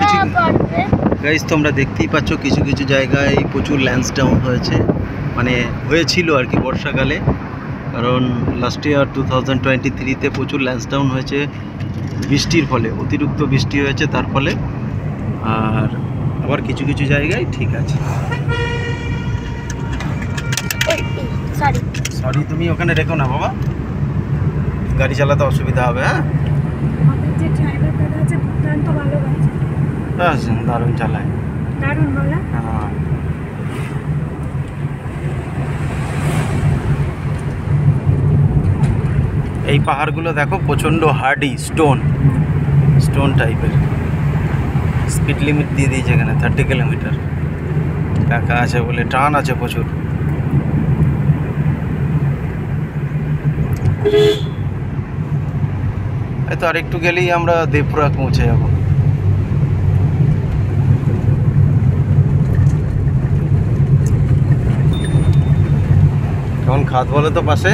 কিছু গাইস তোমরা দেখতেই পাচ্ছ কিছু কিছু জায়গায় প্রচুর ল্যান্ডস্ডাউন হয়েছে, মানে হয়েছিল আর কি বর্ষাকালে। কারণ লাস্ট ইয়ার 2023-তে প্রচুর ল্যান্ডস্ডাউন হয়েছে বৃষ্টির ফলে, অতিরিক্ত বৃষ্টি হয়েছে তার ফলে। আর আবার কিছু কিছু জায়গায় ঠিক আছে। সরি তুমি ওখানে রেখো না বাবা, গাড়ি চালাতে অসুবিধা হবে। হ্যাঁ দারুণ চালায়, দারুণ বলা। হ্যাঁ এই পাহাড়গুলো দেখো প্রচণ্ড হার্ডি, স্টোন টাইপের। স্পিড লিমিট দিয়ে দিয়েছে এখানে 30 কিলোমিটার, টাকা আছে বলে টান আছে প্রচুর। এই তো আরেকটু গেলেই আমরা দেবপ্রয়াগ পৌঁছে যাব। কেমন খাত বলে তো পাশে।